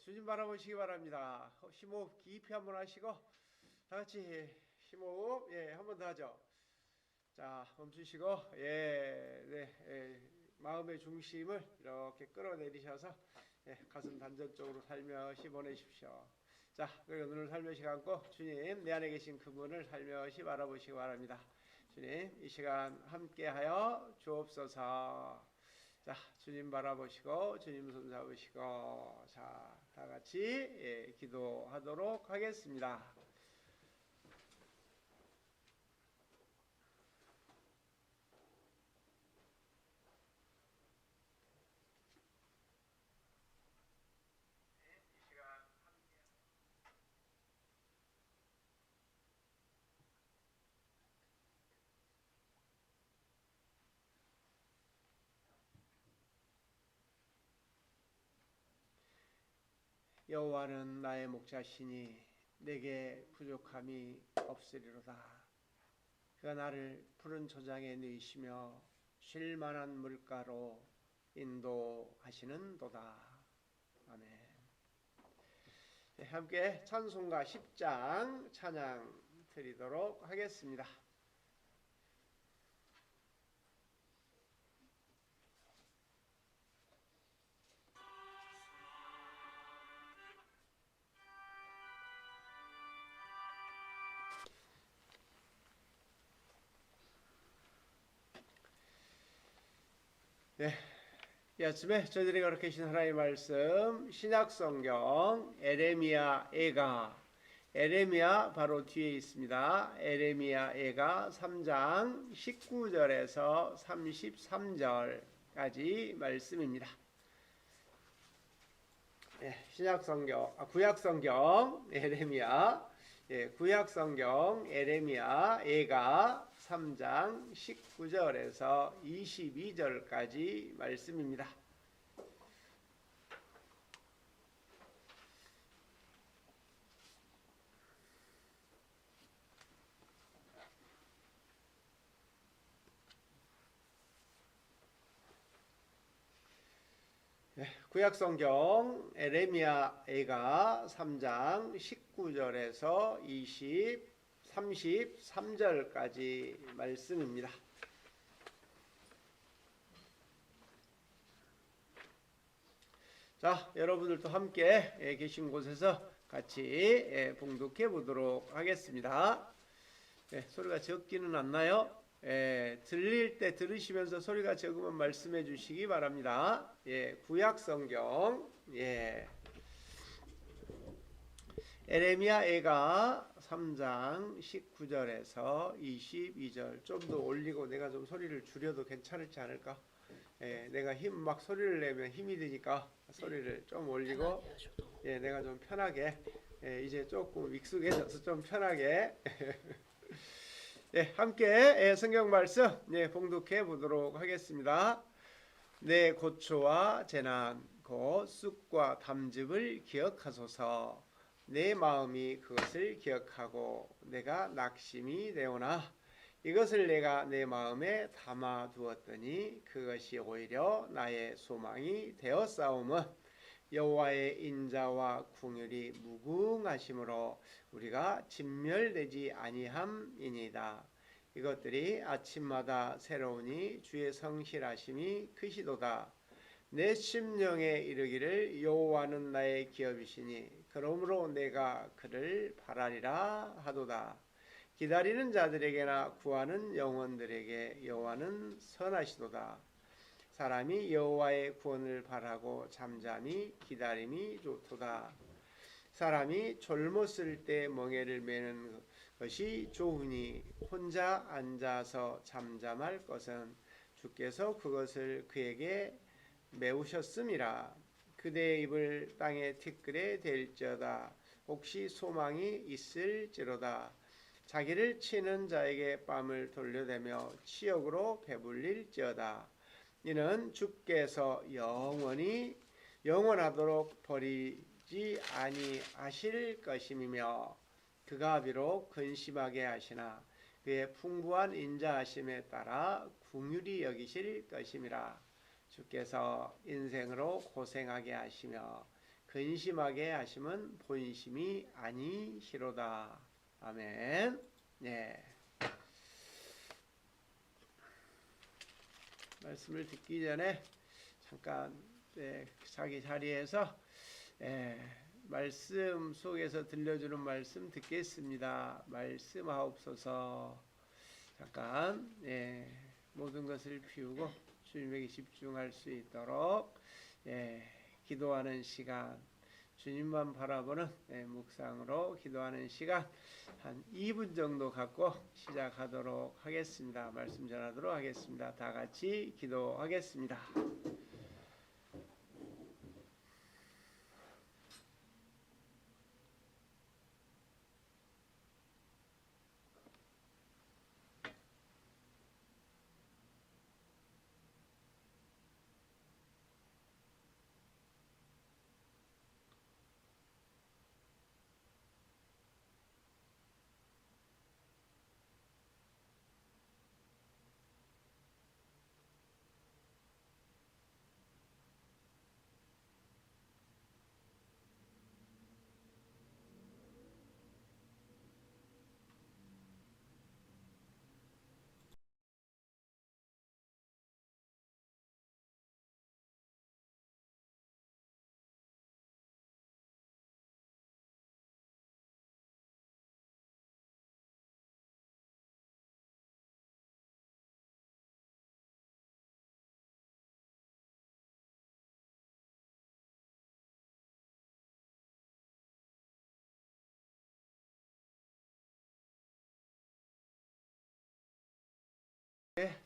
주님 바라보시기 바랍니다. 심호흡 깊이 한번 하시고 다 같이 심호흡 한 번 더 하죠. 자, 멈추시고 마음의 중심을 이렇게 끌어내리셔서 가슴 단전 쪽으로 살며시 보내십시오. 자, 그리고 눈을 살며시 감고 주님 내 안에 계신 그분을 살며시 바라보시기 바랍니다. 주님 이 시간 함께하여 주옵소서. 자, 주님 바라보시고 주님 손 잡으시고 자, 다 같이 기도하도록 하겠습니다. 여호와는 나의 목자시니 내게 부족함이 없으리로다. 그가 나를 푸른 초장에 누이시며 쉴 만한 물가로 인도하시는도다. 아멘. 함께 찬송가 10장 찬양 드리도록 하겠습니다. 이 아침에 저희들이 그렇게 계신 하나님의 말씀 신약성경 에레미야 애가 에레미야 바로 뒤에 있습니다. 에레미야 애가 3장 19절에서 33절까지 말씀입니다. 구약성경 에레미야 구약성경 에레미야 애가 3장 19절에서 22절까지 말씀입니다. 구약성경 에레미야 애가 3장 19절에서 33절까지 말씀입니다. 자, 여러분들도 함께 계신 곳에서 같이 봉독해 보도록 하겠습니다. 소리가 적기는 않나요? 들릴 때 들으시면서 소리가 적으면 말씀해 주시기 바랍니다. 구약성경 에레미야 애가 3장 19절에서 22절 좀 더 올리고 내가 좀 소리를 줄여도 괜찮을지 않을까? 내가 막 소리를 내면 힘이 드니까 소리를 좀 올리고 내가 좀 편하게 이제 조금 익숙해져서 좀 편하게 함께 성경 말씀 봉독해 보도록 하겠습니다. 내 고초와 재난 곧 쑥과 담즙을 기억하소서. 내 마음이 그것을 기억하고 내가 낙심이 되오나 이것을 내가 내 마음에 담아 두었더니 그것이 오히려 나의 소망이 되었사오면 여호와의 인자와 궁율이 무궁하심으로 우리가 진멸되지 아니함이니이다. 이것들이 아침마다 새로우니 주의 성실하심이 크시도다. 내 심령에 이르기를 여호와는 나의 기업이시니 그러므로 내가 그를 바라리라 하도다. 기다리는 자들에게나 구하는 영혼들에게 여호와는 선하시도다. 사람이 여호와의 구원을 바라고 잠잠히 기다림이 좋도다. 사람이 젊었을 때 멍에를 매는 것이 좋으니 혼자 앉아서 잠잠할 것은 주께서 그것을 그에게 메우셨음이라. 그대의 입을 땅의 티끌에 댈지어다. 혹시 소망이 있을지로다. 자기를 치는 자에게 뺨을 돌려대며 치욕으로 배불릴지어다. 이는 주께서 영원하도록 버리지 아니하실 것임이며 그가 비록 근심하게 하시나 그의 풍부한 인자하심에 따라 긍휼히 여기실 것임이라. 주께서 인생으로 고생하게 하시며 근심하게 하심은 본심이 아니시로다. 아멘. 네. 말씀을 듣기 전에 잠깐 자기 자리에서 말씀 속에서 들려주는 말씀 듣겠습니다. 말씀하옵소서. 잠깐 모든 것을 피우고 주님에게 집중할 수 있도록 기도하는 시간, 주님만 바라보는 묵상으로 기도하는 시간 한 2분 정도 갖고 시작하도록 하겠습니다. 말씀 전하도록 하겠습니다. 다 같이 기도하겠습니다.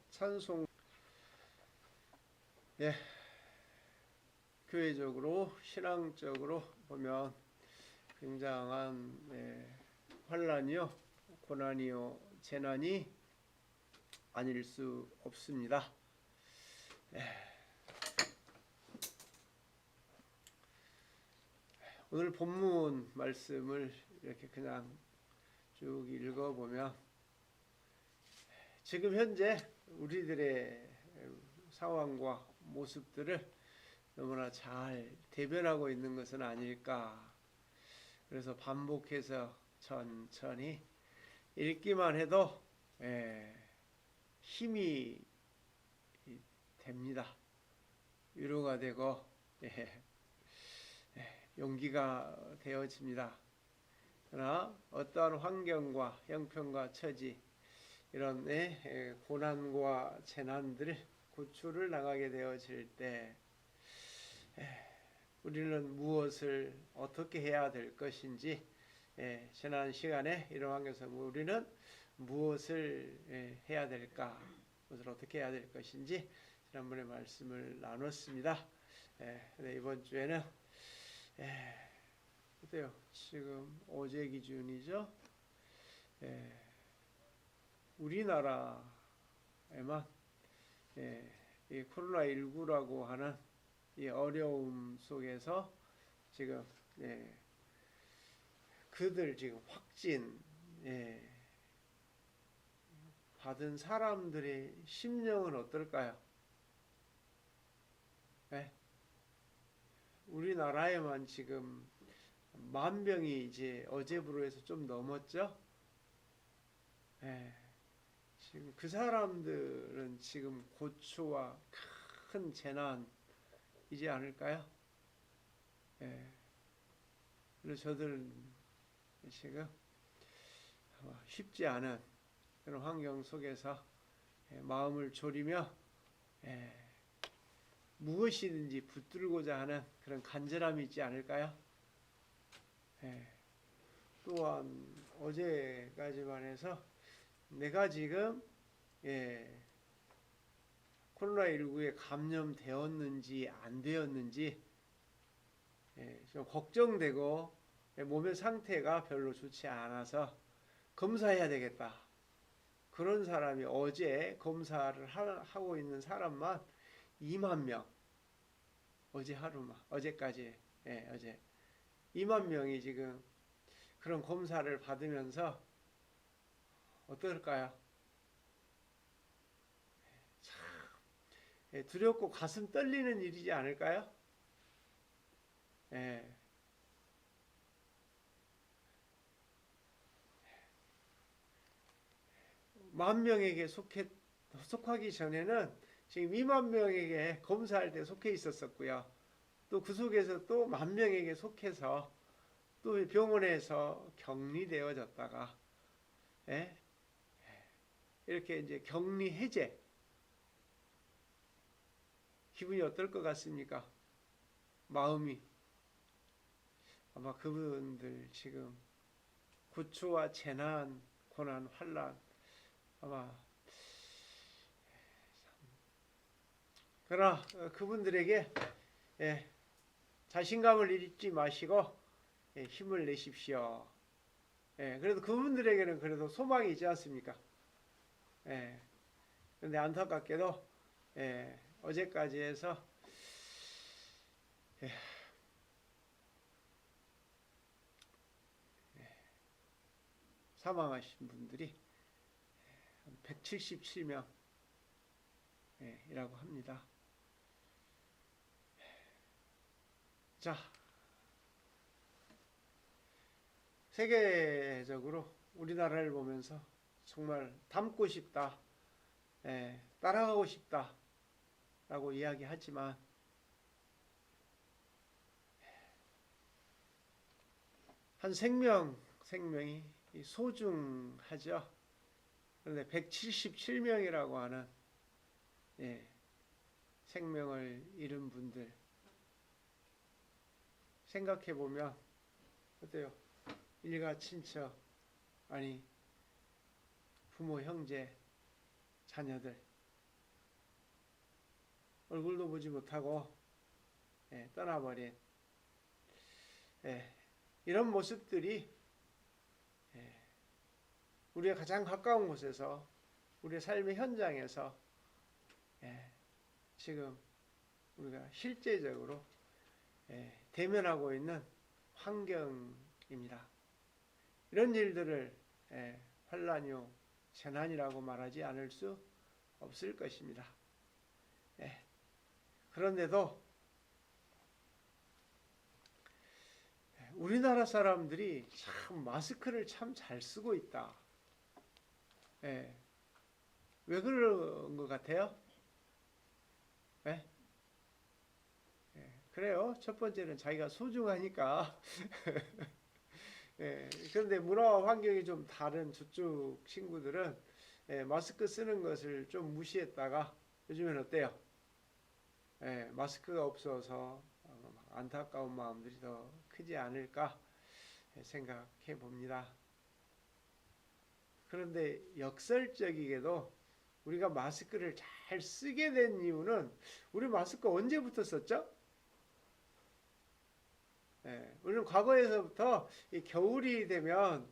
찬송 교회적으로 신앙적으로 보면 굉장한 환란이요, 고난이요, 재난이 아닐 수 없습니다. 오늘 본문 말씀을 이렇게 그냥 쭉 읽어보면 지금 현재 우리들의 상황과 모습들을 너무나 잘 대변하고 있는 것은 아닐까. 그래서 반복해서 천천히 읽기만 해도 힘이 됩니다. 위로가 되고 용기가 되어집니다. 그러나 어떠한 환경과 형편과 처지, 이런 고난과 재난들, 고초를 당하게 되어질 때 우리는 무엇을 어떻게 해야 될 것인지, 지난 시간에 이런 환경에서 우리는 무엇을 해야 될까, 무엇을 어떻게 해야 될 것인지 지난번에 말씀을 나눴습니다. 근데 이번 주에는 어때요? 지금 어제 기준이죠. 우리나라에만 이 코로나19라고 하는 이 어려움 속에서 지금 그들 지금 확진 받은 사람들의 심령은 어떨까요? 우리나라에만 지금 10,000명이 이제 어제부로 해서 좀 넘었죠? 지금 그 사람들은 지금 고초와 큰 재난이지 않을까요? 그래서 저들은 지금 쉽지 않은 그런 환경 속에서 마음을 졸이며 무엇이든지 붙들고자 하는 그런 간절함이 있지 않을까요? 또한 어제까지만 해서 내가 지금 코로나19에 감염되었는지 안 되었는지 좀 걱정되고 몸의 상태가 별로 좋지 않아서 검사해야 되겠다. 그런 사람이 어제 검사를 하고 있는 사람만 20,000명, 어제 하루만, 어제까지, 어제 20,000명이 지금 그런 검사를 받으면서 어떨까요? 참 두렵고 가슴 떨리는 일이지 않을까요? 만명에게 속하기 전에는 지금 2만 명에게 검사할 때 속해 있었었고요. 또 그 속에서 또 10,000명에게 속해서 또 병원에서 격리되어졌다가, 예? 이렇게 이제 격리 해제. 기분이 어떨 것 같습니까? 마음이. 아마 그분들 지금 구초와 재난, 고난, 환란, 아마 그러나 그분들에게 자신감을 잃지 마시고 힘을 내십시오. 그래도 그분들에게는 그래도 소망이 있지 않습니까? 그런데 안타깝게도 어제까지 해서 사망하신 분들이 177명 이라고 합니다. 자, 세계적으로 우리나라를 보면서 정말 닮고 싶다, 따라가고 싶다 라고 이야기하지만 한 생명이 소중하죠. 그런데 177명이라고 하는 생명을 잃은 분들 생각해 보면 어때요? 일가 친척, 아니 부모, 형제, 자녀들 얼굴도 보지 못하고 떠나버린 이런 모습들이 우리의 가장 가까운 곳에서, 우리의 삶의 현장에서 지금 우리가 실제적으로 대면하고 있는 환경입니다. 이런 일들을 환란이요 재난이라고 말하지 않을 수 없을 것입니다. 그런데도 우리나라 사람들이 참 마스크를 참 잘 쓰고 있다. 왜 그런 것 같아요? 그래요. 첫 번째는 자기가 소중하니까. 그런데 문화와 환경이 좀 다른 저쪽 친구들은 마스크 쓰는 것을 좀 무시했다가 요즘엔 어때요? 마스크가 없어서 안타까운 마음들이 더 크지 않을까 생각해 봅니다. 그런데 역설적이게도 우리가 마스크를 잘 쓰게 된 이유는, 우리 마스크 언제부터 썼죠? 우리는 과거에서부터 겨울이 되면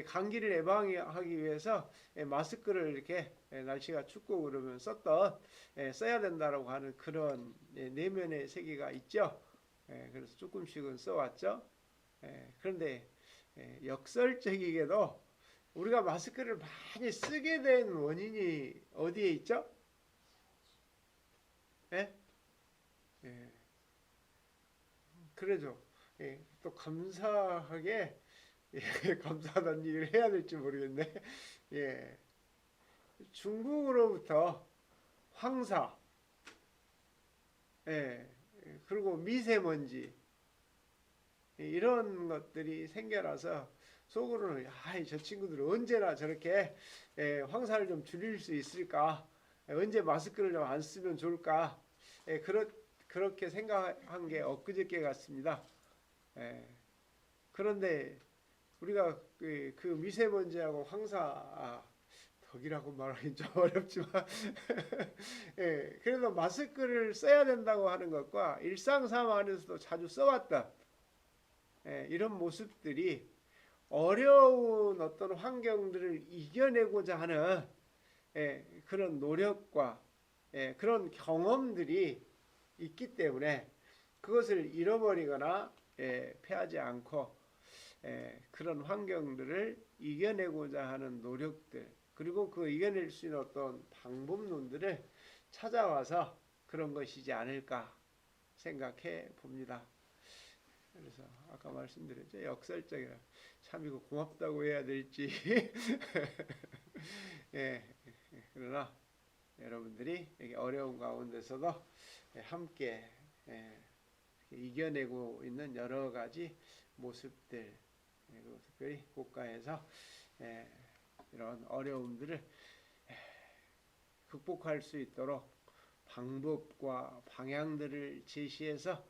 감기를 예방하기 위해서 마스크를 이렇게 날씨가 춥고 그러면 써야 된다라고 하는 그런 내면의 세계가 있죠. 그래서 조금씩은 써왔죠. 그런데 역설적이게도 우리가 마스크를 많이 쓰게 된 원인이 어디에 있죠? 그러죠. 또 감사하게 감사하다는 얘기를 해야 될지 모르겠네. 중국으로부터 황사, 그리고 미세먼지 이런 것들이 생겨나서 속으로는 저 친구들은 언제나 저렇게 황사를 좀 줄일 수 있을까? 언제 마스크를 좀 안 쓰면 좋을까? 그렇게 생각한 게 엊그저께 같습니다. 그런데 우리가 그 미세먼지하고 황사 덕이라고 말하기 좀 어렵지만 그래도 마스크를 써야 된다고 하는 것과 일상생활 안에서도 자주 써왔던 이런 모습들이 어려운 어떤 환경들을 이겨내고자 하는 그런 노력과 그런 경험들이 있기 때문에 그것을 잃어버리거나 패하지 않고 그런 환경들을 이겨내고자 하는 노력들, 그리고 그 이겨낼 수 있는 어떤 방법론들을 찾아와서 그런 것이지 않을까 생각해 봅니다. 그래서 아까 말씀드렸죠. 역설적이라 참 이거 고맙다고 해야 될지 그러나 여러분들이 이렇게 어려운 가운데서도 함께 이겨내고 있는 여러 가지 모습들, 그리고 특별히 국가에서 이런 어려움들을 극복할 수 있도록 방법과 방향들을 제시해서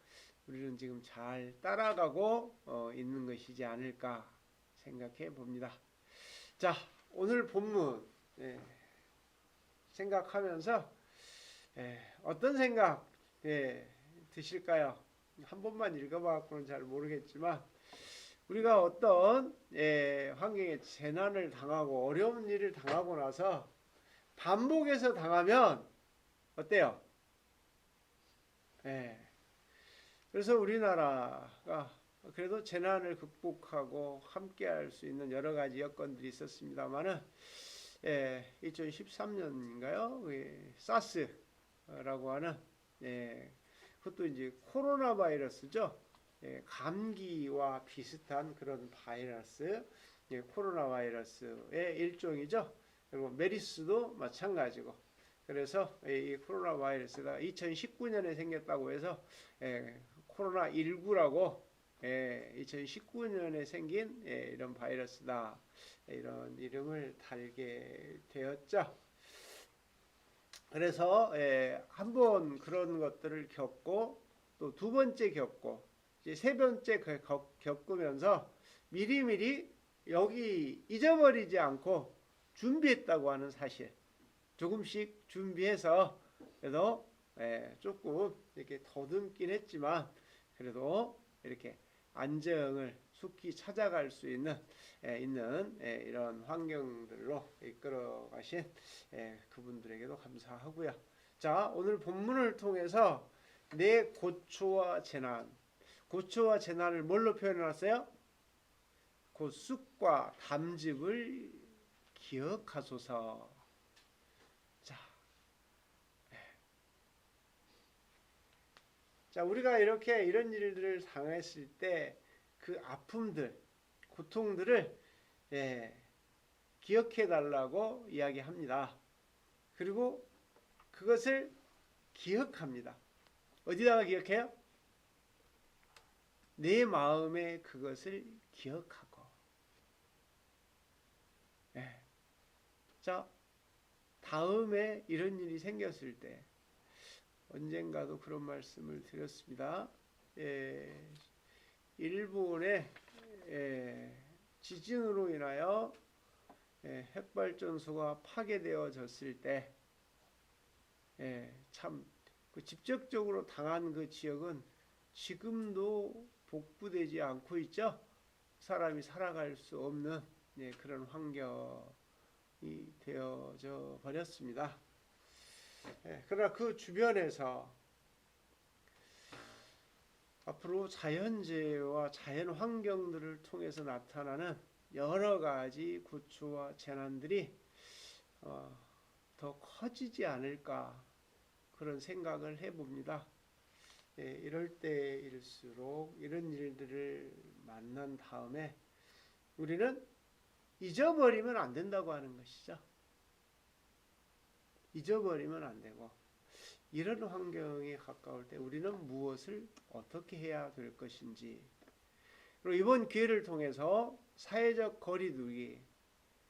우리는 지금 잘 따라가고 있는 것이지 않을까 생각해 봅니다. 자, 오늘 본문 생각하면서 어떤 생각 드실까요? 한 번만 읽어봐서는 잘 모르겠지만 우리가 어떤 환경에 재난을 당하고 어려운 일을 당하고 나서 반복해서 당하면 어때요? 그래서 우리나라가 그래도 재난을 극복하고 함께 할 수 있는 여러 가지 여건들이 있었습니다만은 2013년인가요? 사스라고 하는 그것도 이제 코로나 바이러스죠. 감기와 비슷한 그런 바이러스, 코로나 바이러스의 일종이죠. 그리고 메리스도 마찬가지고. 그래서 이 코로나 바이러스가 2019년에 생겼다고 해서 코로나 19라고 2019년에 생긴 이런 바이러스다, 이런 이름을 달게 되었죠. 그래서 한번 그런 것들을 겪고 또 두 번째 겪고 이제 세 번째 겪으면서 미리미리 여기 잊어버리지 않고 준비했다고 하는 사실, 조금씩 준비해서 그래도 조금 이렇게 더듬긴 했지만 그래도 이렇게 안정을 속히 찾아갈 수 있는 이런 환경들로 이끌어 가신 그분들에게도 감사하고요. 자, 오늘 본문을 통해서 내 고초와 재난, 고초와 재난을 뭘로 표현해 놨어요? 곧 쑥과 담즙을 기억하소서. 자, 우리가 이렇게 이런 일들을 당했을 때 그 아픔들, 고통들을 기억해 달라고 이야기합니다. 그리고 그것을 기억합니다. 어디다가 기억해요? 내 마음에 그것을 기억하고. 자, 다음에 이런 일이 생겼을 때 언젠가도 그런 말씀을 드렸습니다. 일본의 지진으로 인하여 핵발전소가 파괴되어졌을 때 참 그 직접적으로 당한 그 지역은 지금도 복구되지 않고 있죠. 사람이 살아갈 수 없는 그런 환경이 되어져 버렸습니다. 그러나 그 주변에서 앞으로 자연재해와 자연 환경들을 통해서 나타나는 여러 가지 고초와 재난들이 더 커지지 않을까, 그런 생각을 해봅니다. 이럴 때일수록 이런 일들을 만난 다음에 우리는 잊어버리면 안 된다고 하는 것이죠. 잊어버리면 안 되고, 이런 환경에 가까울 때 우리는 무엇을 어떻게 해야 될 것인지, 그리고 이번 기회를 통해서 사회적 거리두기,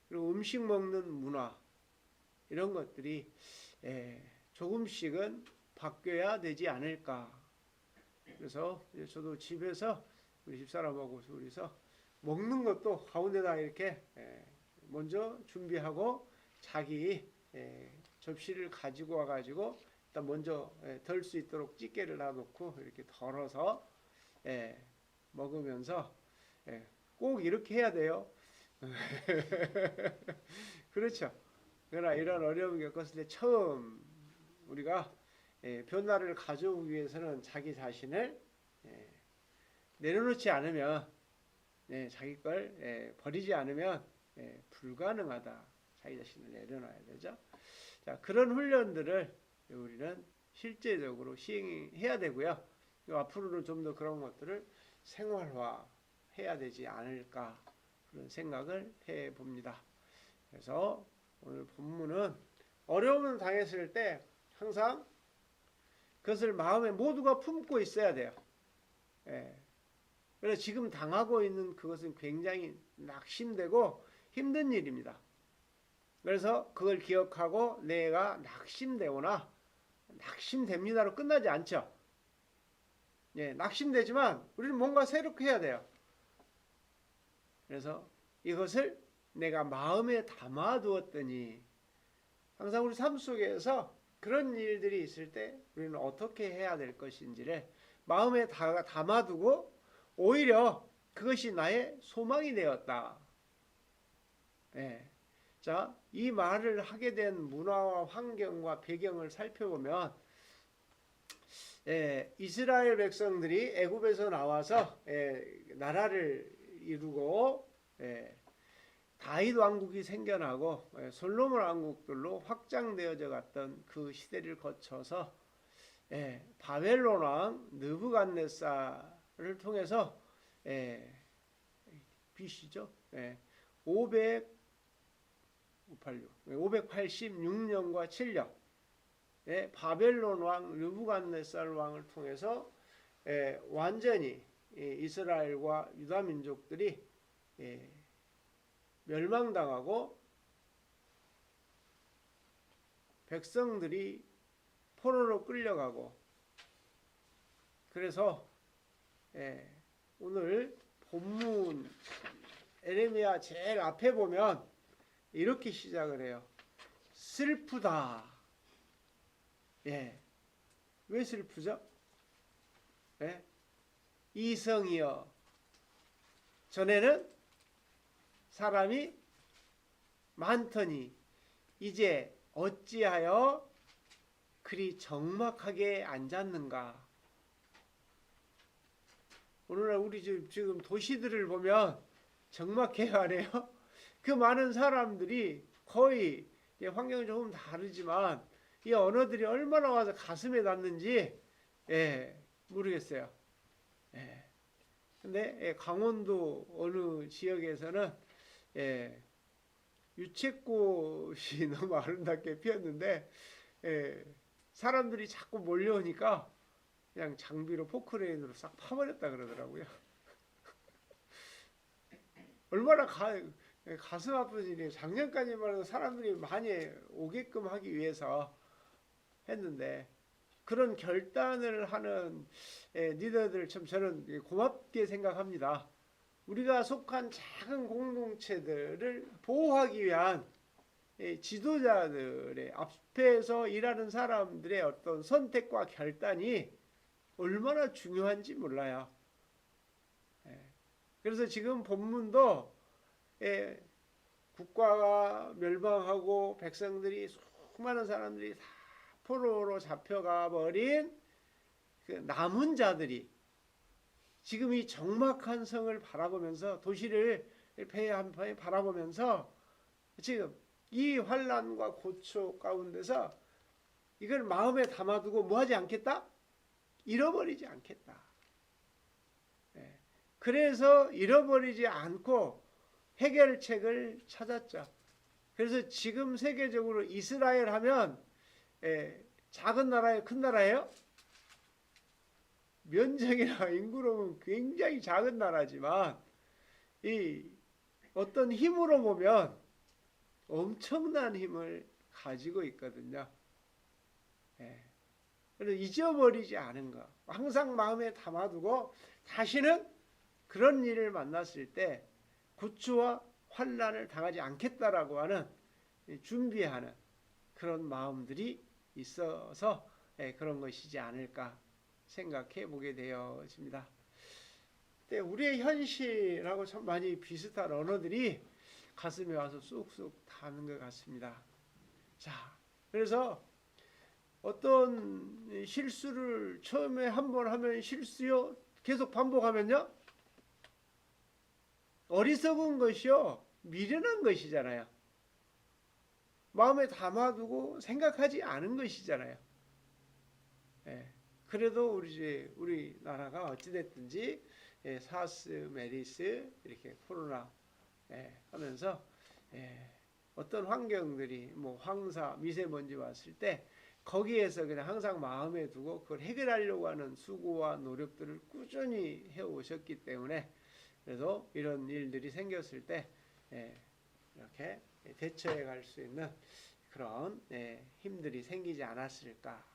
그리고 음식 먹는 문화, 이런 것들이 조금씩은 바뀌어야 되지 않을까. 그래서 저도 집에서 우리 집사람하고 둘이서 먹는 것도 가운데다 이렇게 먼저 준비하고 자기 접시를 가지고 와가지고 일단 먼저 덜 수 있도록 찌개를 놔놓고 이렇게 덜어서 먹으면서 꼭 이렇게 해야 돼요. 그렇죠. 그러나 이런 어려움을 겪었을 때 처음 우리가 변화를 가져오기 위해서는 자기 자신을 내려놓지 않으면, 자기 걸 버리지 않으면 불가능하다. 자기 자신을 내려놔야 되죠. 자, 그런 훈련들을 우리는 실제적으로 시행해야 되고요. 앞으로는 좀 더 그런 것들을 생활화해야 되지 않을까, 그런 생각을 해봅니다. 그래서 오늘 본문은 어려움을 당했을 때 항상 그것을 마음에 모두가 품고 있어야 돼요. 예. 그래서 지금 당하고 있는 그것은 굉장히 낙심되고 힘든 일입니다. 그래서 그걸 기억하고 내가 낙심되거나 낙심됩니다로 끝나지 않죠. 예, 낙심되지만 우리는 뭔가 새롭게 해야 돼요. 그래서 이것을 내가 마음에 담아두었더니 항상 우리 삶 속에서 그런 일들이 있을 때 우리는 어떻게 해야 될 것인지를 마음에 담아두고 오히려 그것이 나의 소망이 되었다. 예. 자, 이 말을 하게 된 문화와 환경과 배경을 살펴보면 이스라엘 백성들이 애굽에서 나와서 나라를 이루고 다윗 왕국이 생겨나고 솔로몬 왕국들로 확장되어져 갔던 그 시대를 거쳐서 바벨론 왕 느부갓네살을 통해서 BC죠. 586년과 7년 바벨론 왕 느부갓네살 왕을 통해서 완전히 이스라엘과 유다 민족들이 멸망당하고 백성들이 포로로 끌려가고 그래서 오늘 본문 에레미야 제일 앞에 보면 이렇게 시작을 해요. 슬프다. 왜 슬프죠? 이성이여 전에는 사람이 많더니 이제 어찌하여 그리 적막하게 앉았는가. 오늘날 우리 지금 도시들을 보면 적막해요, 안 해요? 그 많은 사람들이 거의 환경은 조금 다르지만 이 언어들이 얼마나 와서 가슴에 닿는지 모르겠어요. 근데 강원도 어느 지역에서는 유채꽃이 너무 아름답게 피었는데 사람들이 자꾸 몰려오니까 그냥 장비로 포크레인으로 싹 파버렸다 그러더라고요. 얼마나 가슴 아픈 일이에요. 작년까지만 해도 사람들이 많이 오게끔 하기 위해서 했는데 그런 결단을 하는 리더들 참 저는 고맙게 생각합니다. 우리가 속한 작은 공동체들을 보호하기 위한 지도자들의 앞에서 일하는 사람들의 어떤 선택과 결단이 얼마나 중요한지 몰라요. 그래서 지금 본문도 국가가 멸망하고 백성들이 수많은 사람들이 다 포로로 잡혀가 버린 그 남은 자들이 지금 이 적막한 성을 바라보면서 도시를 한편에 바라보면서 지금 이 환난과 고초 가운데서 이걸 마음에 담아두고 뭐하지 않겠다? 잃어버리지 않겠다. 그래서 잃어버리지 않고 해결책을 찾았죠. 그래서 지금 세계적으로 이스라엘 하면 작은 나라예요? 큰 나라예요? 면적이나 인구로는 굉장히 작은 나라지만 이 어떤 힘으로 보면 엄청난 힘을 가지고 있거든요. 그래서 잊어버리지 않은 거 항상 마음에 담아두고 다시는 그런 일을 만났을 때 고초와 환난을 당하지 않겠다라고 하는 준비하는 그런 마음들이 있어서 그런 것이지 않을까 생각해 보게 되어집니다. 우리의 현실하고 참 많이 비슷한 언어들이 가슴에 와서 쑥쑥 닿는 것 같습니다. 자, 그래서 어떤 실수를 처음에 한번 하면 실수요 계속 반복하면요 어리석은 것이요 미련한 것이잖아요. 마음에 담아두고 생각하지 않은 것이잖아요. 그래도 우리나라가 어찌됐든지 사스, 메리스 이렇게 코로나 하면서 어떤 환경들이 뭐 황사, 미세먼지 왔을 때 거기에서 그냥 항상 마음에 두고 그걸 해결하려고 하는 수고와 노력들을 꾸준히 해오셨기 때문에 그래서 이런 일들이 생겼을 때 이렇게 대처해 갈 수 있는 그런 힘들이 생기지 않았을까.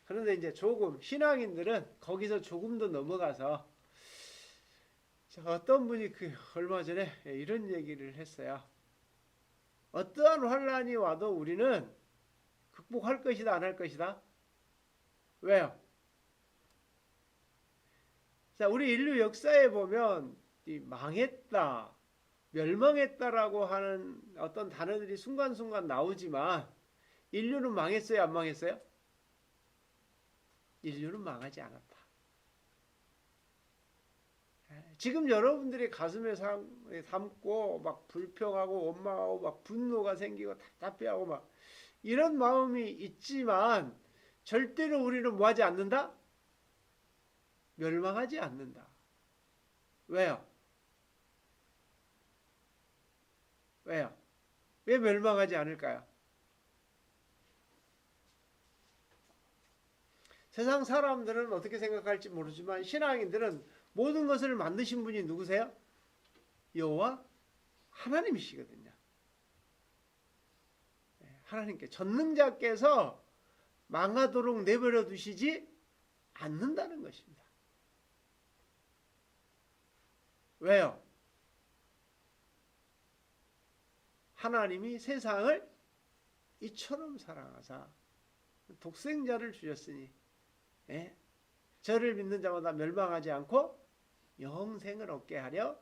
그런데 이제 조금 신앙인들은 거기서 조금 더 넘어가서 어떤 분이 얼마 전에 이런 얘기를 했어요. 어떠한 환란이 와도 우리는 극복할 것이다, 안 할 것이다? 왜요? 자, 우리 인류 역사에 보면 이 망했다, 멸망했다라고 하는 어떤 단어들이 순간순간 나오지만 인류는 망했어요, 안 망했어요? 인류는 망하지 않았다. 지금 여러분들이 가슴에 담고 막 불평하고 원망하고 막 분노가 생기고 답답해하고 막 이런 마음이 있지만 절대로 우리는 뭐하지 않는다? 멸망하지 않는다. 왜요? 왜요? 왜 멸망하지 않을까요? 세상 사람들은 어떻게 생각할지 모르지만 신앙인들은 모든 것을 만드신 분이 누구세요? 여호와 하나님이시거든요. 하나님께 전능자께서 망하도록 내버려 두시지 않는다는 것입니다. 왜요? 하나님이 세상을 이처럼 사랑하사 독생자를 주셨으니 저를 믿는 자마다 멸망하지 않고 영생을 얻게 하려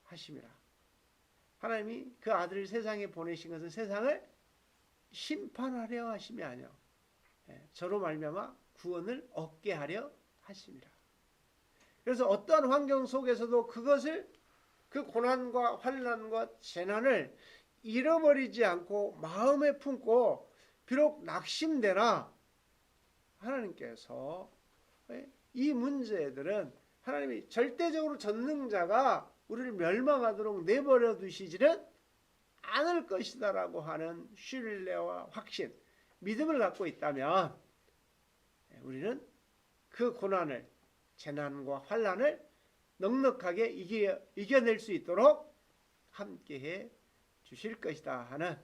하심이라. 하나님이 그 아들을 세상에 보내신 것은 세상을 심판하려 하심이 아니요 저로 말미암아 구원을 얻게 하려 하심이라. 그래서 어떠한 환경 속에서도 그것을 그 고난과 환난과 재난을 잃어버리지 않고 마음에 품고 비록 낙심되나 하나님께서 이 문제들은 하나님이 절대적으로 전능자가 우리를 멸망하도록 내버려 두시지는 않을 것이다라고 하는 신뢰와 확신, 믿음을 갖고 있다면 우리는 그 고난을, 재난과 환난을 넉넉하게 이겨낼 수 있도록 함께해 주실 것이다 하는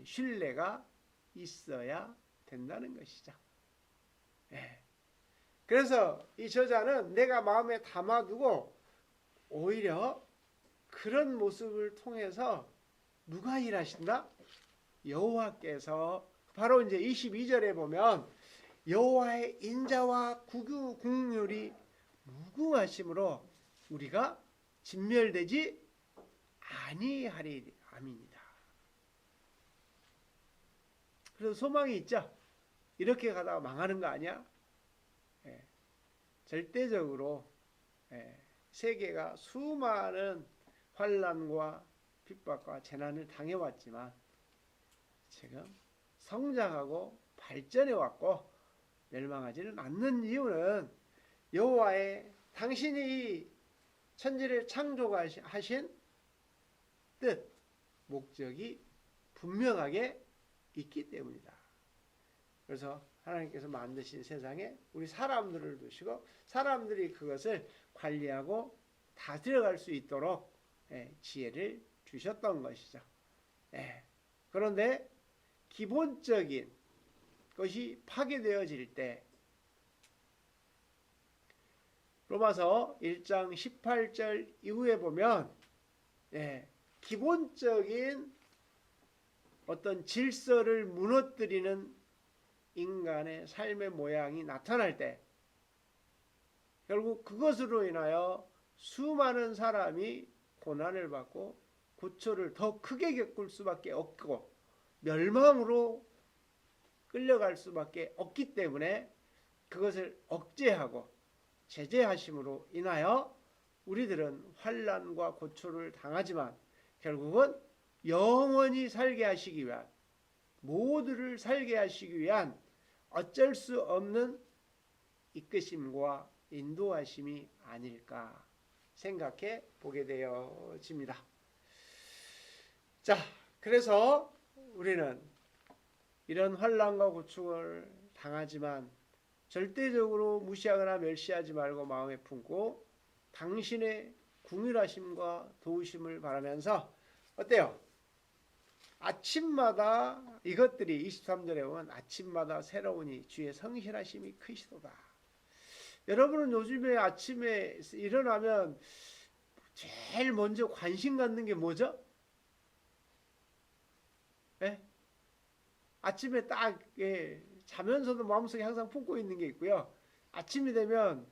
신뢰가 있어야 된다는 것이죠. 그래서 이 저자는 내가 마음에 담아두고 오히려 그런 모습을 통해서 누가 일하신다? 여호와께서 바로 이제 22절에 보면 여호와의 인자와 국률이 무궁하심으로 우리가 진멸되지 아니하리함이니이다. 그래서 소망이 있죠. 이렇게 가다가 망하는 거 아니야? 절대적으로 세계가 수많은 환난과 핍박과 재난을 당해왔지만 지금 성장하고 발전해왔고 멸망하지는 않는 이유는 여호와의 당신이 천지를 창조하신 뜻, 목적이 분명하게 있기 때문이다. 그래서 하나님께서 만드신 세상에 우리 사람들을 두시고 사람들이 그것을 관리하고 다스려갈 수 있도록 지혜를 주셨던 것이죠. 그런데 기본적인 것이 파괴되어질 때 로마서 1장 18절 이후에 보면 기본적인 어떤 질서를 무너뜨리는 인간의 삶의 모양이 나타날 때 결국 그것으로 인하여 수많은 사람이 고난을 받고 고초를 더 크게 겪을 수밖에 없고 멸망으로 끌려갈 수밖에 없기 때문에 그것을 억제하고 제재하심으로 인하여 우리들은 환난과 고초를 당하지만 결국은 영원히 살게 하시기 위한 모두를 살게 하시기 위한 어쩔 수 없는 이끄심과 인도하심이 아닐까 생각해 보게 되어집니다. 자, 그래서 우리는 이런 환난과 고충을 당하지만 절대적으로 무시하거나 멸시하지 말고 마음에 품고 당신의 궁휼하심과 도우심을 바라면서 어때요? 아침마다 이것들이 23절에 보면 아침마다 새로우니 주의 성실하심이 크시도다. 여러분은 요즘에 아침에 일어나면 제일 먼저 관심 갖는 게 뭐죠? 예? 아침에 딱 자면서도 마음속에 항상 품고 있는 게 있고요. 아침이 되면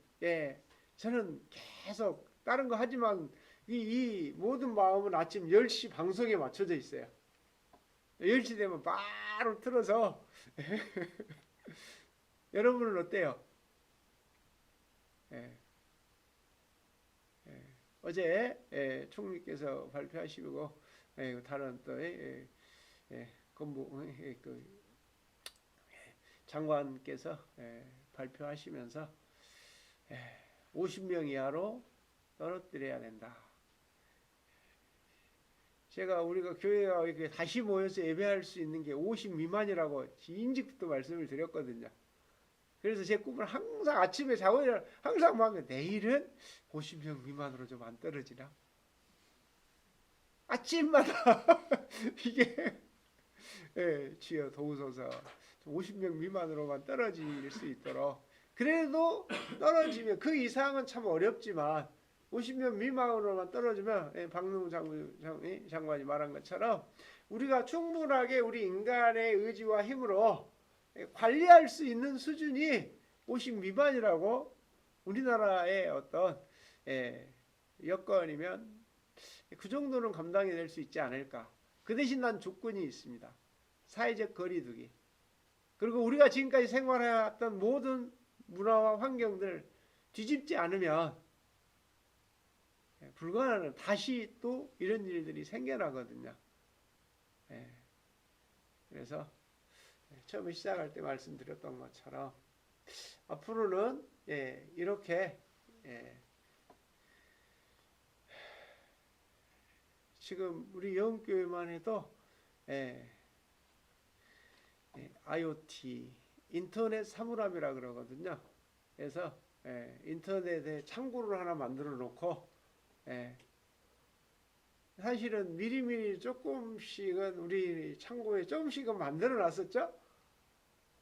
저는 계속 다른 거 하지만 이 모든 마음은 아침 10시 방송에 맞춰져 있어요. 10시 되면 바로 틀어서 여러분은 어때요? 어제 총리께서 발표하시고 다른 또 건부 그 장관께서 발표하시면서 50명 이하로 떨어뜨려야 된다. 우리가 교회가 이렇게 다시 모여서 예배할 수 있는 게 50 미만이라고 인직부터 말씀을 드렸거든요. 그래서 제 꿈은 항상 아침에 자고 일어나 항상 마음에 내일은 50명 미만으로 좀 안 떨어지나? 아침마다 이게 주여 도우소서 50명 미만으로만 떨어질 수 있도록. 그래도 떨어지면 그 이상은 참 어렵지만 50명 미만으로만 떨어지면 박능우 장관이 말한 것처럼 우리가 충분하게 우리 인간의 의지와 힘으로 관리할 수 있는 수준이 50 미만이라고 우리나라의 어떤 여건이면 그 정도는 감당이 될 수 있지 않을까. 그 대신 난 조건이 있습니다. 사회적 거리두기. 그리고 우리가 지금까지 생활해왔던 모든 문화와 환경들 뒤집지 않으면 불가능한 다시 또 이런 일들이 생겨나거든요. 그래서 처음에 시작할 때 말씀드렸던 것처럼 앞으로는 이렇게 지금 우리 영교회만 해도 IoT 인터넷 사물함이라 그러거든요. 그래서 인터넷에 창고를 하나 만들어 놓고 사실은 미리미리 조금씩은 우리 창고에 조금씩은 만들어 놨었죠.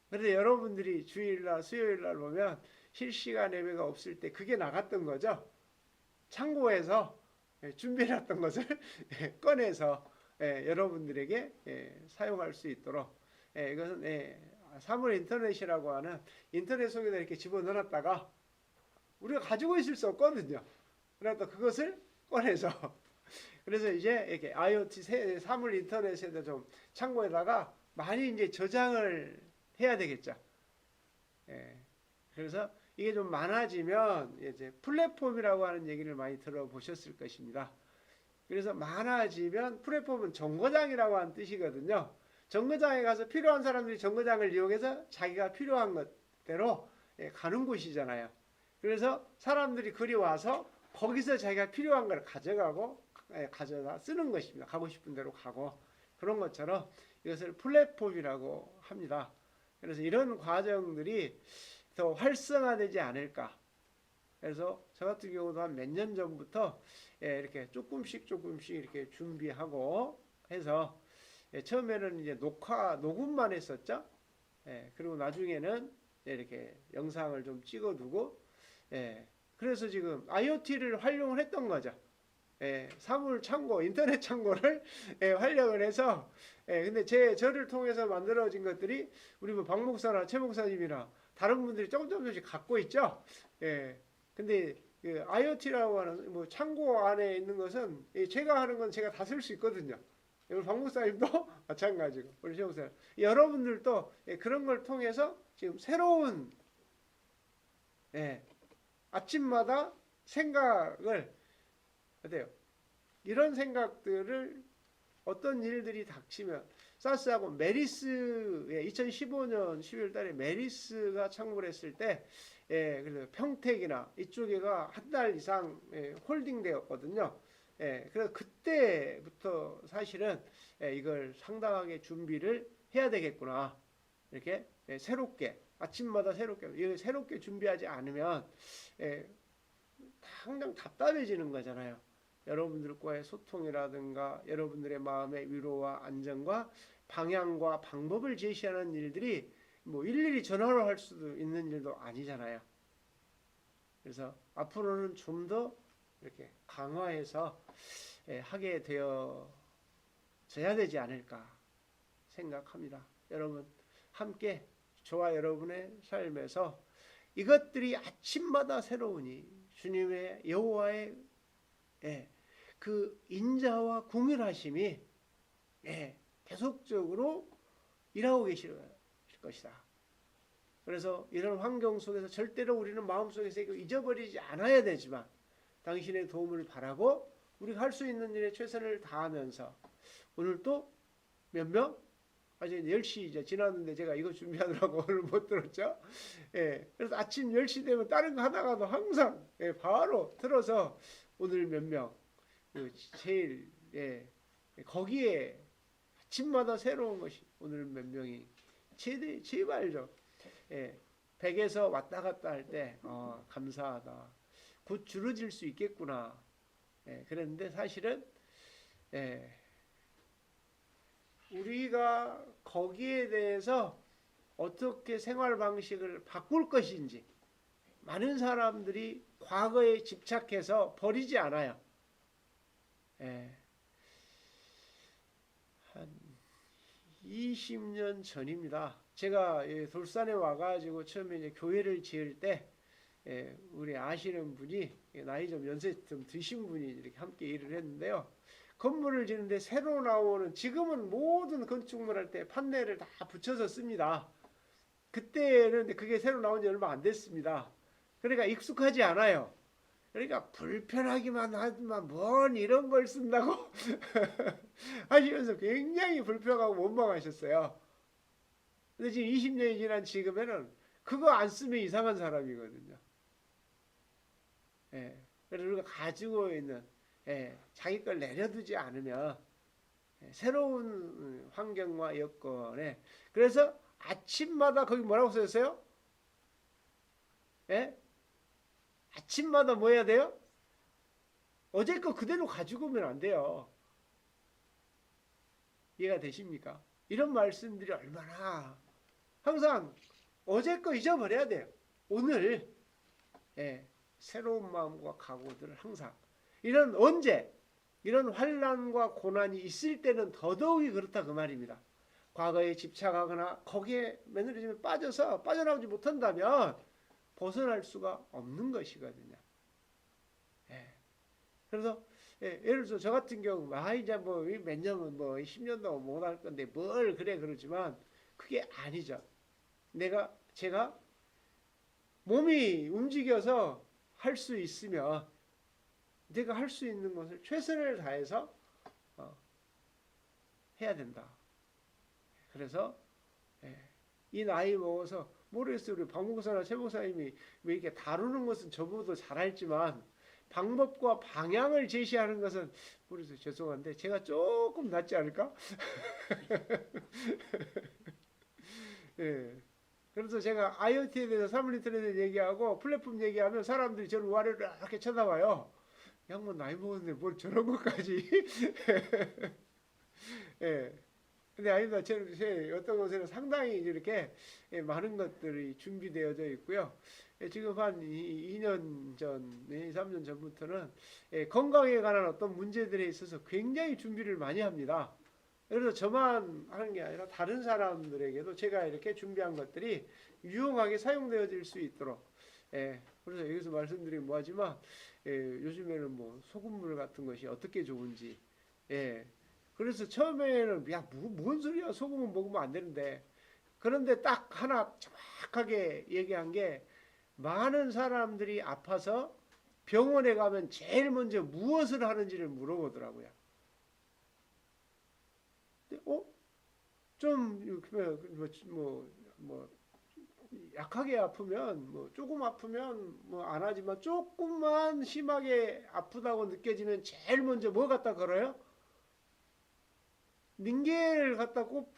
그런데 여러분들이 주일날 수요일날 보면 실시간 예배가 없을 때 그게 나갔던 거죠. 창고에서 준비해놨던 것을 꺼내서 여러분들에게 사용할 수 있도록 이것은 사물 인터넷이라고 하는 인터넷 속에다 이렇게 집어넣었다가 우리가 가지고 있을 수 없거든요. 그래서 그것을 꺼내서 그래서 이제 이렇게 IoT 사물 인터넷에다 좀 창고에다가 많이 이제 저장을 해야 되겠죠. 그래서 이게 좀 많아지면 이제 플랫폼이라고 하는 얘기를 많이 들어보셨을 것입니다. 그래서 많아지면 플랫폼은 정거장이라고 하는 뜻이거든요. 정거장에 가서 필요한 사람들이 정거장을 이용해서 자기가 필요한 것대로 가는 곳이잖아요. 그래서 사람들이 그리 와서 거기서 자기가 필요한 걸 가져가고 가져다 쓰는 것입니다. 가고 싶은 대로 가고 그런 것처럼 이것을 플랫폼이라고 합니다. 그래서 이런 과정들이 더 활성화되지 않을까. 그래서 저 같은 경우도 한 몇 년 전부터 이렇게 조금씩 이렇게 준비하고 해서 처음에는 이제 녹음만 했었죠. 그리고 나중에는 이렇게 영상을 좀 찍어두고 그래서 지금 IoT를 활용을 했던 거죠. 사물 창고, 인터넷 창고를 활용을 해서 근데 저를 통해서 만들어진 것들이 우리 뭐 박 목사나 최 목사님이나 다른 분들이 조금씩 갖고 있죠. 근데 그 IoT라고 하는 뭐 창고 안에 있는 것은 제가 하는 건 제가 다 쓸 수 있거든요. 우리 박 목사님도 마찬가지고 우리 최 목사님 여러분들도 그런 걸 통해서 지금 새로운 아침마다 생각을 어때요? 이런 생각들을 어떤 일들이 닥치면 사스하고 메리스에 2015년 12월 달에 메리스가 창궐 했을 때 그래서 평택이나 이쪽에가 한 달 이상 홀딩되었거든요. 그래서 그때부터 사실은 이걸 상당하게 준비를 해야 되겠구나. 이렇게 새롭게 아침마다 새롭게 준비하지 않으면 항상 답답해지는 거잖아요. 여러분들과의 소통이라든가 여러분들의 마음의 위로와 안정과 방향과 방법을 제시하는 일들이 뭐 일일이 전화로 할 수도 있는 일도 아니잖아요. 그래서 앞으로는 좀 더 이렇게 강화해서 하게 되어져야 되지 않을까 생각합니다. 여러분 함께 저와 여러분의 삶에서 이것들이 아침마다 새로우니 주님의 여호와의 그 인자와 궁휼하심이 계속적으로 일하고 계실 것이다. 그래서 이런 환경 속에서 절대로 우리는 마음속에서 이거 잊어버리지 않아야 되지만 당신의 도움을 바라고 우리가 할 수 있는 일에 최선을 다하면서 오늘 또 몇 명? 아직 10시 이제 지났는데 제가 이거 준비하느라고 오늘 못 들었죠. 그래서 아침 10시 되면 다른 거 하다가도 항상 바로 틀어서 오늘 몇 명? 제일 거기에 아침마다 새로운 것이 오늘 몇 명이 제발 좀 100에서 왔다 갔다 할 때 감사하다. 곧 줄어질 수 있겠구나. 그런데 사실은 우리가 거기에 대해서 어떻게 생활 방식을 바꿀 것인지 많은 사람들이 과거에 집착해서 버리지 않아요. 한 20년 전입니다. 제가 돌산에 와가지고 처음에 이제 교회를 지을 때 우리 아시는 분이 나이 좀 연세 좀 드신 분이 이렇게 함께 일을 했는데요. 건물을 지는데 새로 나오는 지금은 모든 건축물 할 때 판넬을 다 붙여서 씁니다. 그때는 그게 새로 나온 지 얼마 안 됐습니다. 그러니까 익숙하지 않아요. 그러니까 불편하기만 하지만 뭔 이런 걸 쓴다고 하시면서 굉장히 불평하고 원망하셨어요. 근데 지금 20년이 지난 지금에는 그거 안 쓰면 이상한 사람이거든요. 그래서 우리가 가지고 있는 자기 걸 내려두지 않으면 새로운 환경과 여건에 그래서 아침마다 거기 뭐라고 써있어요? 아침마다 뭐 해야 돼요? 어제 거 그대로 가지고 오면 안 돼요. 이해가 되십니까? 이런 말씀들이 얼마나 항상 어제 거 잊어버려야 돼요. 오늘 새로운 마음과 각오들을 항상 언제 이런 환난과 고난이 있을 때는 더더욱이 그렇다 그 말입니다. 과거에 집착하거나 거기에 매너리즘에 빠져서 빠져나오지 못한다면 벗어날 수가 없는 것이거든요. 그래서 예를 들어서 저 같은 경우 이제 뭐 몇 년은 뭐 10년도 못 할 건데 뭘 그래 그러지만 그게 아니죠. 제가 몸이 움직여서 할 수 있으면 내가 할 수 있는 것을 최선을 다해서 해야 된다. 그래서 이 나이 먹어서 모르겠어요. 우리 박 목사나 최 목사님이 왜 이렇게 다루는 것은 저보다 잘 알지만 방법과 방향을 제시하는 것은 모르겠어요. 죄송한데 제가 조금 낫지 않을까? 그래서 제가 IoT에 대해서 사물인터넷에 대해서 얘기하고 플랫폼 얘기하면 사람들이 저를 와르르 이렇게 쳐다봐요. 양반 나이 먹었는데 뭘 저런 것까지. 근데 아닙니다. 어떤 곳에는 상당히 이렇게 많은 것들이 준비되어져 있고요. 지금 한 2년 전, 2, 3년 전부터는 건강에 관한 어떤 문제들에 있어서 굉장히 준비를 많이 합니다. 그래서 저만 하는 게 아니라 다른 사람들에게도 제가 이렇게 준비한 것들이 유용하게 사용되어질 수 있도록 그래서 여기서 말씀드리긴 뭐하지만 요즘에는 뭐 소금물 같은 것이 어떻게 좋은지 그래서 처음에는 뭔 소리야 소금은 먹으면 안 되는데 그런데 딱 하나 정확하게 얘기한 게 많은 사람들이 아파서 병원에 가면 제일 먼저 무엇을 하는지를 물어보더라고요. 좀 약하게 아프면 뭐 조금 아프면 뭐 안 하지만 조금만 심하게 아프다고 느껴지면 제일 먼저 뭐 갖다 걸어요? 닌겔을 갖다 꼭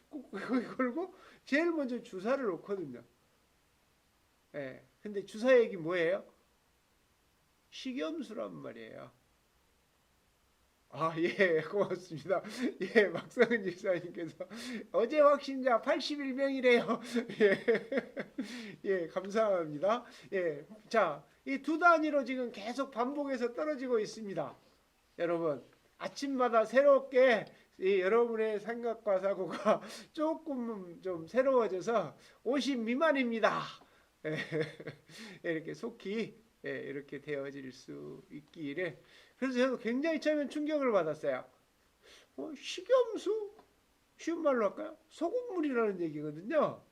걸고 제일 먼저 주사를 놓거든요. 예. 근데 주사 얘기 뭐예요? 식염수란 말이에요. 아, 예, 고맙습니다. 예, 박성은 집사님께서 어제 확진자 81명이래요. 예, 예, 감사합니다. 예, 자, 이 두 단위로 지금 계속 반복해서 떨어지고 있습니다. 여러분, 아침마다 새롭게 여러분의 생각과 사고가 조금 좀 새로워져서 50 미만입니다. 예, 이렇게 속히 이렇게 되어질 수 있기를. 그래서 저도 굉장히 처음엔 충격을 받았어요. 식염수? 쉬운 말로 할까요? 소금물이라는 얘기거든요.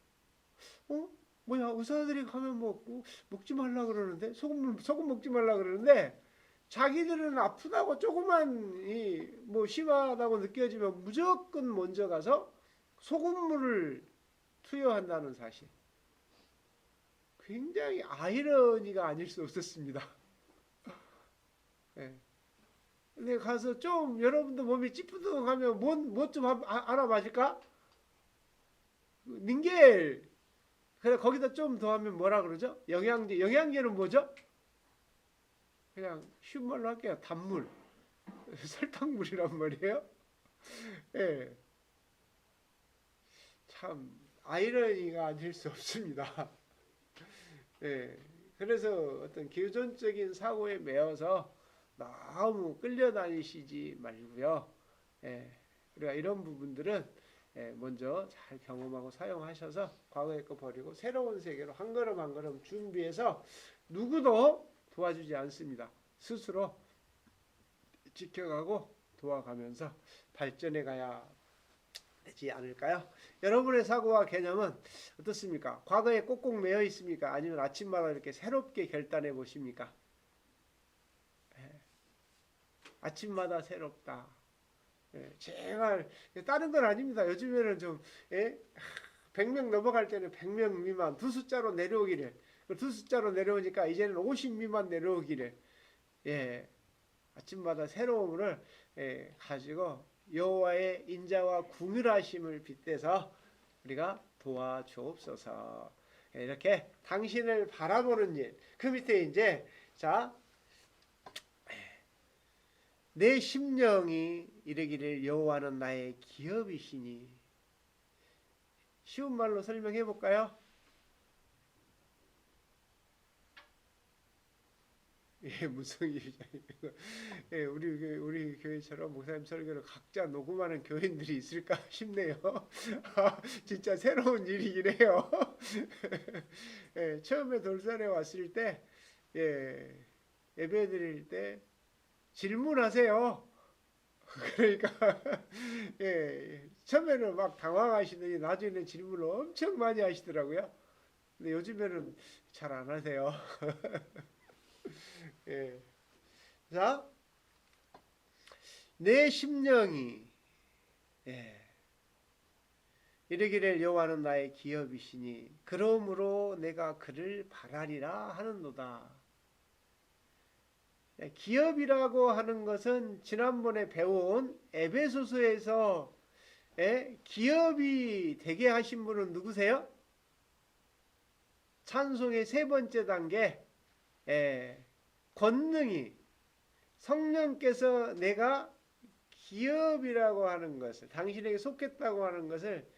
뭐야, 의사들이 가면 먹지 말라 그러는데, 소금 먹지 말라 그러는데, 자기들은 아프다고 조금만 심하다고 느껴지면 무조건 먼저 가서 소금물을 투여한다는 사실. 굉장히 아이러니가 아닐 수 없었습니다. 네. 근데 가서 좀 여러분도 몸이 찌뿌둥하면 뭐 좀 알아맞을까? 닌겔. 그래 거기다 좀 더 하면 뭐라 그러죠? 영양제. 영양제는 뭐죠? 그냥 쉬운 말로 할게요. 단물. 설탕물이란 말이에요. 예. 참 아이러니가 아닐 수 없습니다. 예. 그래서 어떤 기존적인 사고에 매여서 너무 끌려다니시지 말고요. 예. 우리가 이런 부분들은 먼저 잘 경험하고 사용하셔서 과거의 거 버리고 새로운 세계로 한 걸음 한 걸음 준비해서 누구도 도와주지 않습니다. 스스로 지켜가고 도와가면서 발전해 가야 되지 않을까요? 여러분의 사고와 개념은 어떻습니까? 과거에 꼭꼭 매여 있습니까? 아니면 아침마다 이렇게 새롭게 결단해 보십니까? 아침마다 새롭다. 제발 다른 건 아닙니다. 요즘에는 좀 100명 넘어갈 때는 100명 미만 두 숫자로 내려오기를, 두 숫자로 내려오니까 이제는 50 미만 내려오기를, 아침마다 새로움을 가지고 여호와의 인자와 궁휼하심을 빗대서 우리가 도와주옵소서. 이렇게 당신을 바라보는 일. 그 밑에 이제 내 심령이 이르기를 여호와는 나의 기업이시니. 쉬운 말로 설명해 볼까요? 무성이 우리 교회처럼 목사님 설교를 각자 녹음하는 교인들이 있을까 싶네요. 진짜 새로운 일이긴 해요. 처음에 돌산에 왔을 때 예배 드릴 때 질문하세요. 그러니까 처음에는 막 당황하시더니 나중에는 질문을 엄청 많이 하시더라고요. 근데 요즘에는 잘 안 하세요. 자, 내 심령이 이르기를 여호와는 나의 기업이시니 그러므로 내가 그를 바라리라 하는도다. 기업이라고 하는 것은 지난번에 배운 에베소서에서 기업이 되게 하신 분은 누구세요? 찬송의 세 번째 단계 권능이 성령께서 내가 기업이라고 하는 것을 당신에게 속했다고 하는 것을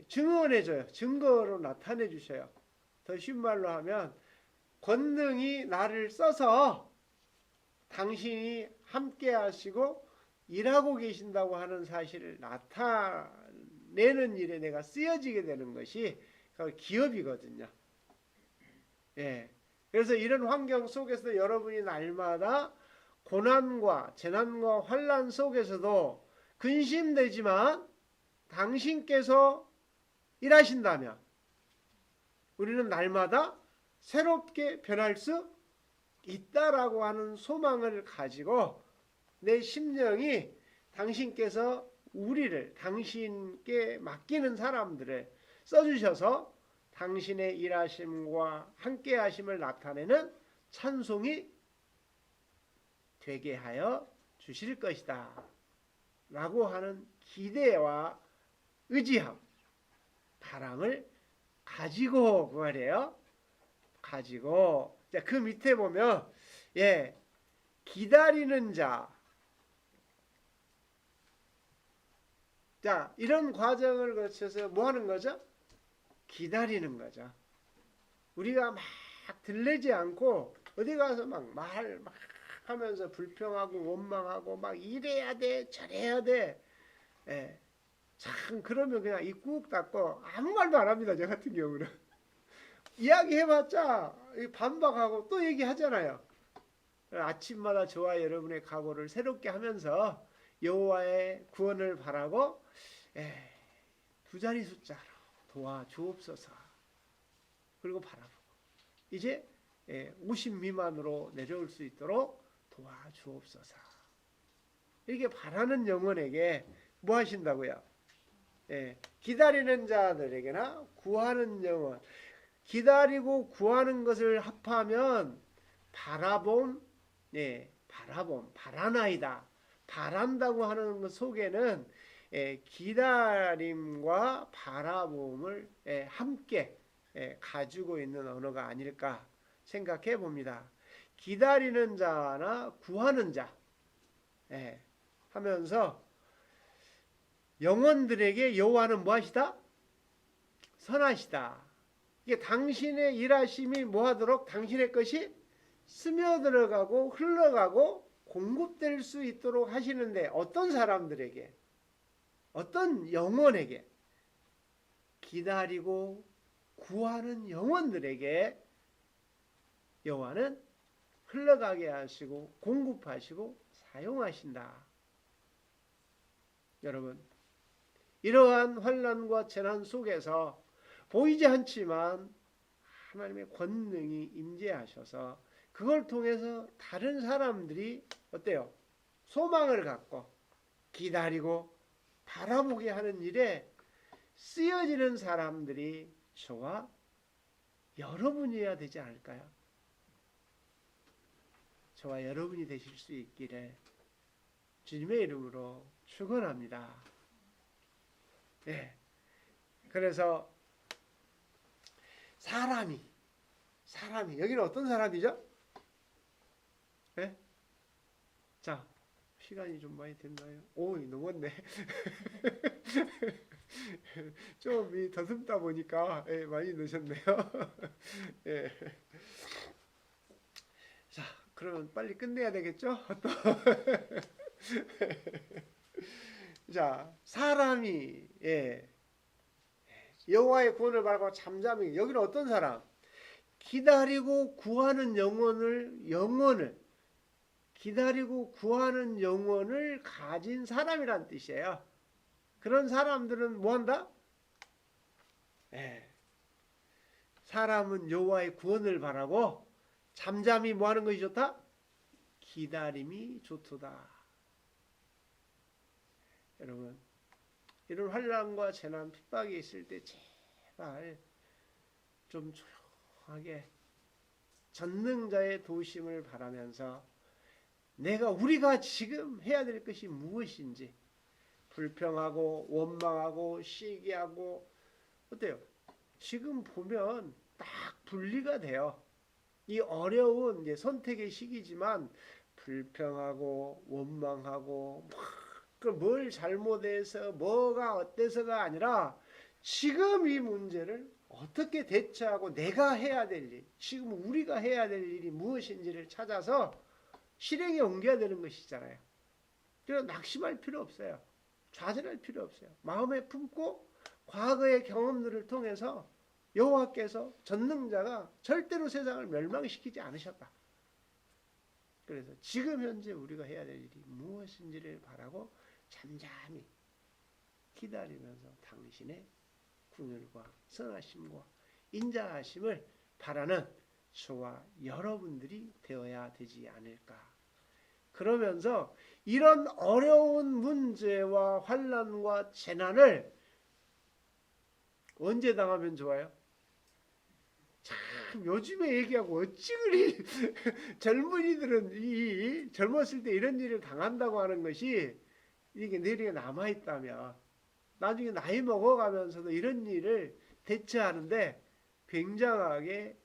증언해줘요. 증거로 나타내 주셔요. 더 쉬운 말로 하면 권능이 나를 써서 당신이 함께 하시고 일하고 계신다고 하는 사실을 나타내는 일에 내가 쓰여지게 되는 것이 기업이거든요. 그래서 이런 환경 속에서 여러분이 날마다 고난과 재난과 환난 속에서도 근심되지만 당신께서 일하신다면 우리는 날마다 새롭게 변할 수 있다라고 하는 소망을 가지고 내 심령이 당신께서 우리를 당신께 맡기는 사람들을 써주셔서 당신의 일하심과 함께하심을 나타내는 찬송이 되게 하여 주실 것이다 라고 하는 기대와 의지함, 바람을 가지고 그 말이에요. 가지고 그 밑에 보면 기다리는 자. 자, 이런 과정을 거쳐서 뭐 하는 거죠? 기다리는 거죠. 우리가 막 들리지 않고 어디 가서 막 하면서 불평하고 원망하고 막 이래야 돼 저래야 돼. 참 그러면 그냥 입 꾹 닫고 아무 말도 안 합니다. 저 같은 경우는. 이야기해봤자 반박하고 또 얘기하잖아요. 아침마다 저와 여러분의 각오를 새롭게 하면서 여호와의 구원을 바라고 두 자리 숫자로 도와주옵소서. 그리고 바라보고 이제 50 미만으로 내려올 수 있도록 도와주옵소서. 이렇게 바라는 영혼에게 뭐 하신다고요? 기다리는 자들에게나 구하는 영혼, 기다리고 구하는 것을 합하면 바라봄, 바라나이다. 바란다고 하는 것 속에는 기다림과 바라봄을 함께 가지고 있는 언어가 아닐까 생각해 봅니다. 기다리는 자나 구하는 자 하면서 영혼들에게 여호와는 무엇이다? 선하시다. 이게 당신의 일하심이 뭐하도록 당신의 것이 스며들어가고 흘러가고 공급될 수 있도록 하시는데 어떤 사람들에게, 어떤 영혼에게, 기다리고 구하는 영혼들에게 여호와는 흘러가게 하시고 공급하시고 사용하신다. 여러분, 이러한 환난과 재난 속에서 보이지 않지만 하나님의 권능이 임재하셔서 그걸 통해서 다른 사람들이 어때요? 소망을 갖고 기다리고 바라보게 하는 일에 쓰여지는 사람들이 저와 여러분이어야 되지 않을까요? 저와 여러분이 되실 수 있기를 주님의 이름으로 축원합니다. 그래서 사람이 여기는 어떤 사람이죠? 자, 시간이 좀 많이 됐나요? 오, 넘었네. 좀 더듬다 보니까 많이 넣으셨네요. 자, 그러면 빨리 끝내야 되겠죠? 또. 자, 사람이 여호와의 구원을 바라고 잠잠히, 여기는 어떤 사람? 기다리고 구하는 영혼을 기다리고 구하는 영혼을 가진 사람이란 뜻이에요. 그런 사람들은 뭐한다? 사람은 여호와의 구원을 바라고 잠잠히 뭐하는 것이 좋다? 기다림이 좋도다. 여러분, 이런 환난과 재난 핍박이 있을 때 제발 좀 조용하게 전능자의 도우심을 바라면서 우리가 지금 해야 될 것이 무엇인지, 불평하고 원망하고 시기하고 어때요? 지금 보면 딱 분리가 돼요. 이 어려운 선택의 시기지만 불평하고 원망하고 뭘 잘못해서 뭐가 어때서가 아니라 지금 이 문제를 어떻게 대처하고 내가 해야 될 일, 지금 우리가 해야 될 일이 무엇인지를 찾아서 실행에 옮겨야 되는 것이잖아요. 그래서 낙심할 필요 없어요. 좌절할 필요 없어요. 마음에 품고 과거의 경험들을 통해서 여호와께서 전능자가 절대로 세상을 멸망시키지 않으셨다. 그래서 지금 현재 우리가 해야 될 일이 무엇인지를 바라고 잠잠히 기다리면서 당신의 궁율과 선하심과 인자하심을 바라는 저와 여러분들이 되어야 되지 않을까. 그러면서 이런 어려운 문제와 환난과 재난을 언제 당하면 좋아요? 참 요즘에 얘기하고 어찌 그리 젊은이들은 이 젊었을 때 이런 일을 당한다고 하는 것이 이게 뇌리에 남아있다면 나중에 나이 먹어가면서도 이런 일을 대처하는데 굉장하게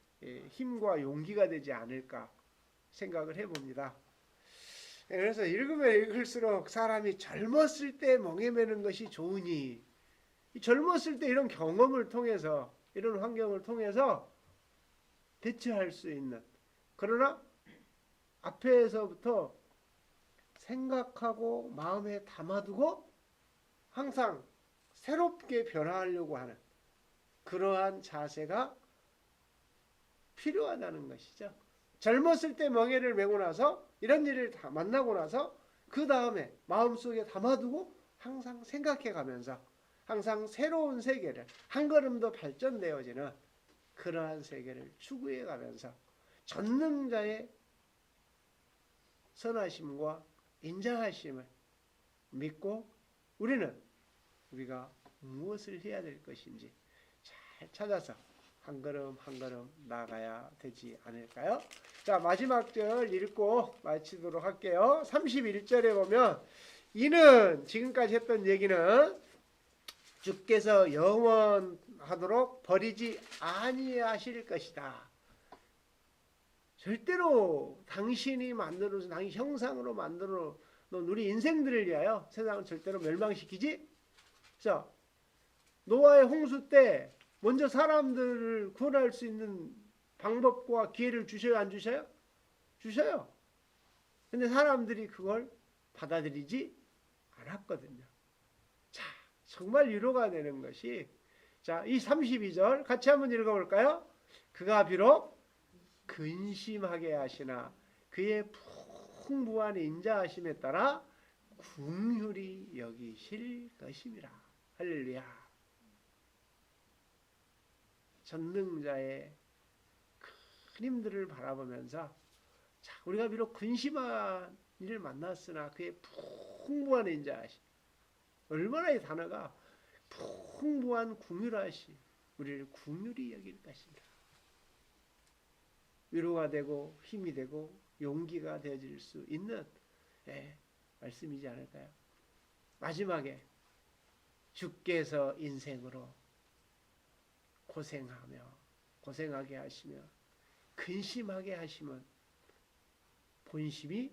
힘과 용기가 되지 않을까 생각을 해봅니다. 그래서 읽으면 읽을수록 사람이 젊었을 때 멍에 매는 것이 좋으니 젊었을 때 이런 경험을 통해서 이런 환경을 통해서 대처할 수 있는, 그러나 앞에서부터 생각하고 마음에 담아두고 항상 새롭게 변화하려고 하는 그러한 자세가 필요하다는 것이죠. 젊었을 때 멍에를 메고 나서 이런 일을 다 만나고 나서 그 다음에 마음속에 담아두고 항상 생각해 가면서 항상 새로운 세계를 한 걸음 더 발전되어지는 그러한 세계를 추구해 가면서 전능자의 선하심과 인자하심을 믿고 우리가 무엇을 해야 될 것인지 잘 찾아서 한 걸음 한 걸음 나아가야 되지 않을까요? 자, 마지막 절 읽고 마치도록 할게요. 31절에 보면 이는 지금까지 했던 얘기는 주께서 영원하도록 버리지 아니하실 것이다. 절대로 당신이 만들어서 당신 형상으로 만들어 놓은 우리 인생들을 위하여 세상을 절대로 멸망시키지. 자, 노아의 홍수 때 먼저 사람들을 구원할 수 있는 방법과 기회를 주셔요, 안 주셔요? 주셔요. 근데 사람들이 그걸 받아들이지 않았거든요. 자, 정말 위로가 되는 것이, 자, 이 32절 같이 한번 읽어볼까요? 그가 비록 근심하게 하시나 그의 풍부한 인자하심에 따라 긍휼히 여기실 것임이라. 할렐루야. 전능자의 큰 힘들을 바라보면서, 자, 우리가 비록 근심한 일을 만났으나 그의 풍부한 인자하심, 얼마나 이 단어가 풍부한 긍휼하심, 우리를 긍휼히 여길 것입니다. 위로가 되고 힘이 되고 용기가 되어질 수 있는 말씀이지 않을까요? 마지막에 주께서 인생으로 고생하게 하시며 근심하게 하시면 본심이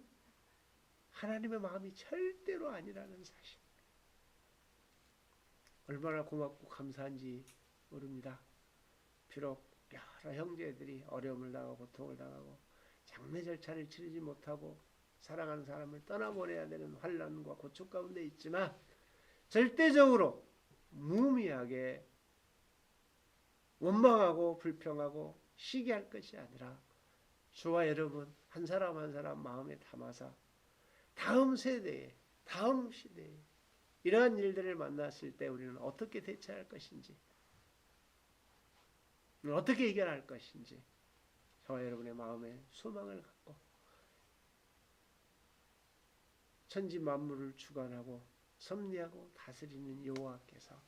하나님의 마음이 절대로 아니라는 사실, 얼마나 고맙고 감사한지 모릅니다. 비록 여러 형제들이 어려움을 당하고 고통을 당하고 장례 절차를 치르지 못하고 사랑하는 사람을 떠나보내야 되는 환난과 고통 가운데 있지만 절대적으로 무의미하게 원망하고 불평하고 시기할 것이 아니라 저와 여러분 한 사람 한 사람 마음에 담아서 다음 세대에, 다음 시대에 이러한 일들을 만났을 때 우리는 어떻게 대처할 것인지, 어떻게 해결할 것인지 저와 여러분의 마음에 소망을 갖고 천지 만물을 주관하고 섭리하고 다스리는 여호와께서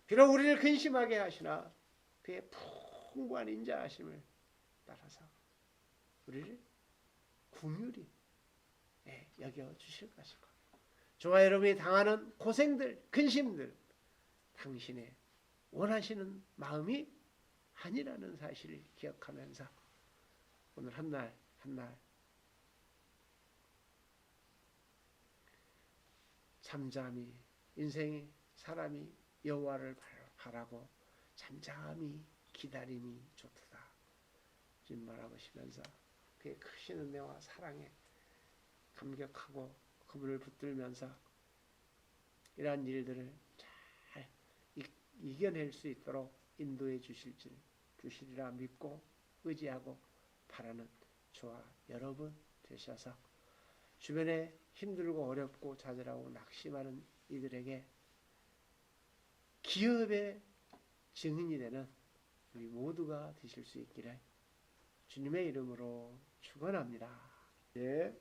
비록 우리를 근심하게 하시나 그의 풍부한 인자하심을 따라서 우리를 긍휼히 여겨 주실 것이고, 저와 여러분이 당하는 고생들, 근심들 당신의 원하시는 마음이 아니라는 사실을 기억하면서 오늘 한 날 한 날 잠잠히 인생이 사람이 여호와를 바라고 잠잠히 기다림이 좋도다. 주님 바라보시면서 그의 크신 은혜와 사랑에 감격하고 그분을 붙들면서 이러한 일들을 잘 이겨낼 수 있도록 인도해 주시리라 믿고 의지하고 바라는 저와 여러분 되셔서 주변에 힘들고 어렵고 좌절하고 낙심하는 이들에게 기업의 증인이 되는 우리 모두가 되실 수 있기를 주님의 이름으로 축원합니다. 예.